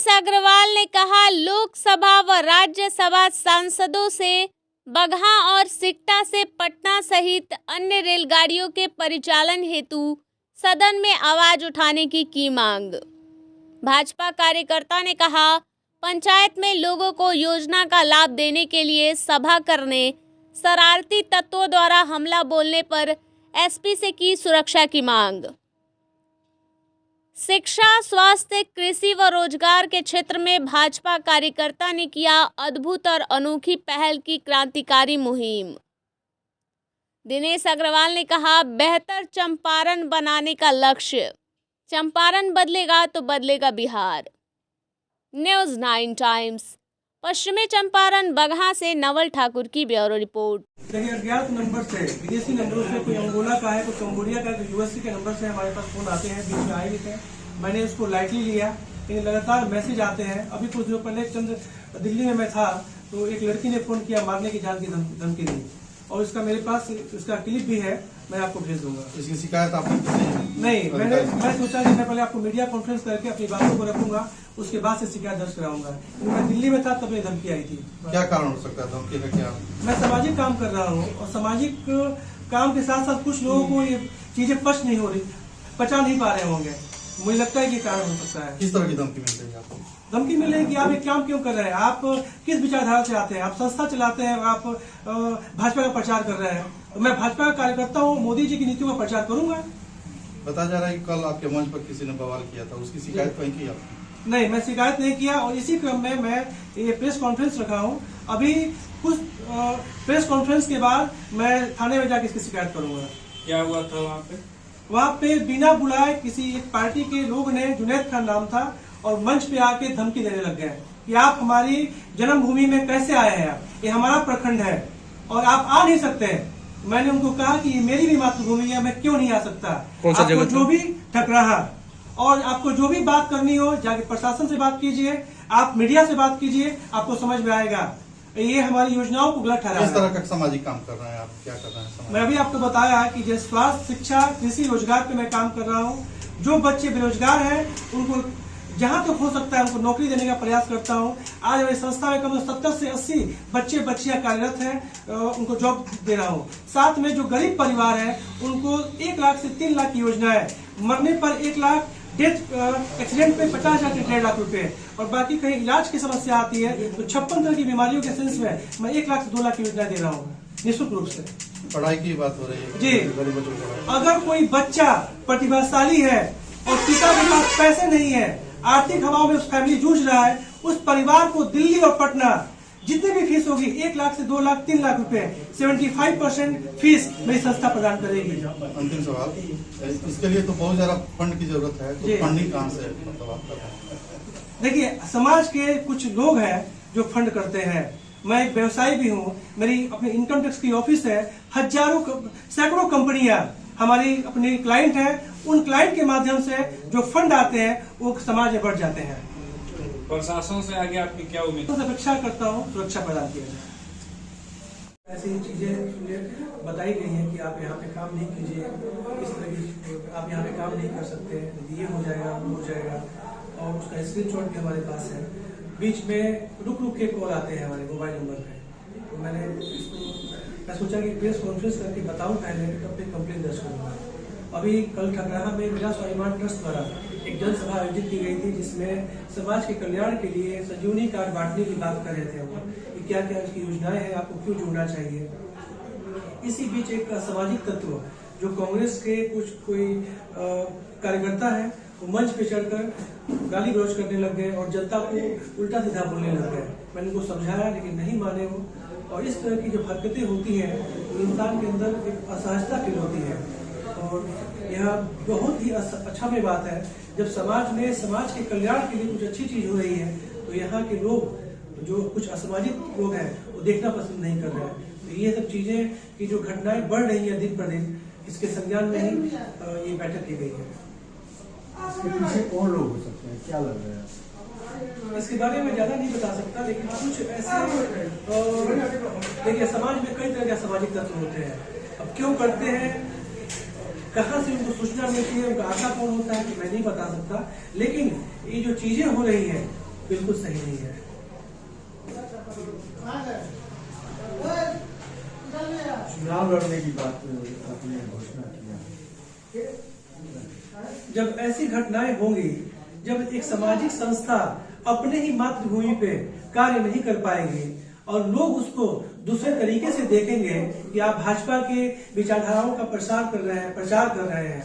अग्रवाल ने कहा, लोकसभा व राज्यसभा सांसदों से बगहा और सिकटा से पटना सहित अन्य रेलगाड़ियों के परिचालन हेतु सदन में आवाज उठाने की मांग। भाजपा कार्यकर्ता ने कहा, पंचायत में लोगों को योजना का लाभ देने के लिए सभा करने, शरारती तत्वों द्वारा हमला बोलने पर एसपी से की सुरक्षा की मांग। शिक्षा, स्वास्थ्य, कृषि व रोजगार के क्षेत्र में भाजपा कार्यकर्ता ने किया अद्भुत और अनोखी पहल की क्रांतिकारी मुहिम। दिनेश अग्रवाल ने कहा, बेहतर चंपारण बनाने का लक्ष्य। चंपारण बदलेगा तो बदलेगा बिहार। न्यूज़ 9 टाइम्स, पश्चिमी चंपारण बगहा से नवल ठाकुर की ब्यूरो रिपोर्ट। देखिए, अज्ञात नंबर से, विदेशी नंबरों से, कोई अंगोला का है, कोई कंबोडिया का, कोई यूएसए के नंबर से हमारे पास फोन आते हैं। बीच में आए भी थे, मैंने उसको लाइटली लिया, लेकिन लगातार मैसेज आते हैं। अभी कुछ दिनों पहले दिल्ली में मैं था तो एक लड़की ने फोन किया, मारने की जान की धमकी दी, और इसका मेरे पास इसका क्लिप भी है, मैं आपको भेज दूंगा। इसकी शिकायत आपने नहीं, मैं सोचा कि मैं पहले आपको मीडिया कॉन्फ्रेंस करके अपनी बातों को रखूंगा, उसके बाद से शिकायत दर्ज कराऊंगा। मैं दिल्ली में था तब ये धमकी आई थी। क्या कारण हो सकता है धमकी का? क्या मैं सामाजिक काम कर रहा हूँ, और सामाजिक काम के साथ साथ कुछ लोगों को ये चीजें पचा नहीं पा रहे होंगे। मुझे लगता है कि कारण हो सकता है। किस तरह की धमकी मिल रही है आपको? धमकी मिल रही है कि आप ये काम क्यों कर रहे हैं, आप किस विचारधारा से आते हैं, आप संस्था चलाते हैं, आप भाजपा का प्रचार कर रहे हैं। तो मैं भाजपा का कार्यकर्ता हूँ, मोदी जी की नीतियों का प्रचार करूंगा। बताया जा रहा है कि कल आपके मंच पर किसी ने बवाल किया था, उसकी शिकायत कहीं की आपने? नहीं, मैं शिकायत नहीं किया, और इसी क्रम में मैं ये प्रेस कॉन्फ्रेंस रखा हूँ। अभी कुछ प्रेस कॉन्फ्रेंस के बाद मैं थाने में जाकर इसकी शिकायत करूंगा। क्या हुआ था वहाँ पे बिना बुलाए किसी एक पार्टी के लोग ने, जुनैद खान नाम था, और मंच पे आके धमकी देने लग गए कि आप हमारी जन्मभूमि में कैसे आए हैं, ये हमारा प्रखंड है और आप आ नहीं सकते। मैंने उनको कहा कि ये मेरी भी मातृभूमि है, मैं क्यों नहीं आ सकता। आपको जो भी ठकराहा और आपको जो भी बात करनी हो, जाके प्रशासन से बात कीजिए, आप मीडिया से बात कीजिए, आपको समझ में आएगा। ये हमारी योजनाओं को गलत ठहरा है। किस तरह का सामाजिक काम कर रहे हैं आप? क्या कर रहे हैं? मैं अभी आपको बताया है कि जैसे स्वास्थ्य, शिक्षा, कृषि, रोजगार पे मैं काम कर रहा हूँ। जो बच्चे बेरोजगार हैं उनको जहां तक हो सकता है उनको नौकरी देने का प्रयास करता हूं। आज मेरी संस्था में कम से 70 से 80 बच्चे बच्चियां कार्यरत हैं, उनको जॉब दे रहा हूं। साथ में जो गरीब परिवार है उनको 1 लाख से 3 लाख की योजना है। मरने पर 1 लाख, डेथ एक्सीडेंट पे 50,000 से 1.5 लाख रुपए, और बाकी कहीं इलाज की समस्या आती है तो 56 तरह की बीमारियों के सेंस में मैं 1 लाख से 2 लाख की योजना दे रहा हूँ निःशुल्क रूप से। पढ़ाई की बात हो रही है जी, अगर कोई बच्चा प्रतिभाशाली है और पिता के पास पैसे नहीं है, आर्थिक हवाओं में उस फैमिली जूझ रहा है, उस परिवार को दिल्ली और पटना जितनी भी फीस होगी 1 लाख से 2 लाख 3 लाख रुपए 75% फीस मेरी संस्था प्रदान करेगी। अंतिम सवाल, इसके लिए तो बहुत ज्यादा फंड की जरूरत है, तो फंडिंग कहाँ से मतलब आप कर रहे हैं? देखिए, समाज के कुछ लोग हैं जो फंड करते हैं। मैं एक व्यवसायी भी हूँ, मेरी अपनी इनकम टैक्स की ऑफिस है, सैकड़ों कंपनियां हमारी अपनी क्लाइंट है। उन क्लाइंट के माध्यम से जो फंड आते हैं वो समाज में बढ़ जाते हैं। प्रशासन से आगे आपकी क्या उम्मीद? अपेक्षा करता हूँ सुरक्षा प्रदान किया जाए। ऐसी चीजें बताई गई हैं कि आप यहाँ पे काम नहीं कीजिए, इस तरह की आप यहाँ पे काम नहीं कर सकते, ये हो जाएगा, वो हो जाएगा, और उसका स्क्रीनशॉट भी हमारे पास है। बीच में रुक के कॉल आते हैं हमारे मोबाइल नंबर पे, तो मैं सोचा कि प्रेस कॉन्फ्रेंस करके बताऊं पहले, तब फिर कंप्लेन दर्ज करूंगा। अभी कल ठकराहा में मेरा स्वाभिमान ट्रस्ट द्वारा एक जनसभा आयोजित की गई थी, जिसमें समाज के कल्याण के लिए संजीवनी कार्ड बांटने की बात कर रहे थे हम, कि क्या क्या उसकी योजनाएं हैं, आपको क्यों जुड़ना चाहिए। इसी बीच एक सामाजिक तत्व जो कांग्रेस के कोई कार्यकर्ता है, वो मंच पे चढ़कर गाली गलौज करने लग गए और जनता को उल्टा सीधा बोलने लग गए। मैंने उनको समझाया लेकिन नहीं माने वो, और इस तरह की जो हरकतें होती हैं तो इंसान के अंदर एक असहजता फील होती है। और यह बहुत ही अच्छा में बात है जब समाज के कल्याण के लिए कुछ अच्छी चीज हो रही है, तो यहाँ के लोग जो कुछ असामाजिक लोग हैं वो देखना पसंद नहीं कर रहे हैं। तो ये सब चीजें की जो घटनाएं बढ़ रही है दिन पर दिन, इसके संज्ञान में ही ये बैठक की गई है। इसके पीछे कौन लोग हो सकते हैं, क्या लग रहा है? इसके बारे में ज्यादा नहीं बता सकता, लेकिन कुछ ऐसे देखिए, समाज में कई तरह के सामाजिक तत्व होते हैं। अब क्यों करते हैं, कहाँ से उनको सूचना मिलती है, उनका आशा कौन होता है कि मैं नहीं बता सकता, लेकिन ये जो चीजें हो रही हैं बिल्कुल सही नहीं है। चुनाव लड़ने की बात आपने घोषणा किया, जब ऐसी घटनाएं होंगी, जब एक सामाजिक संस्था अपने ही मातृभूमि पे कार्य नहीं कर पाएगी और लोग उसको दूसरे तरीके से देखेंगे कि आप भाजपा के विचारधाराओं का प्रचार कर रहे हैं,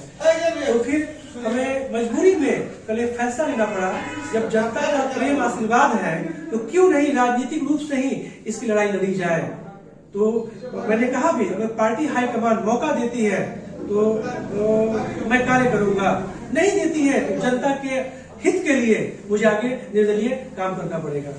तो फिर हमें मजबूरी में कल एक फैसला लेना पड़ा। जब जनता का प्रेम आशीर्वाद है तो क्यों नहीं राजनीतिक रूप से ही इसकी लड़ाई लड़ी जाए। तो मैंने कहा भी, अगर पार्टी हाईकमान मौका देती है तो मैं कार्य करूंगा, नहीं देती है तो जनता के हित के लिए मुझे आगे निर्दलीय काम करना पड़ेगा।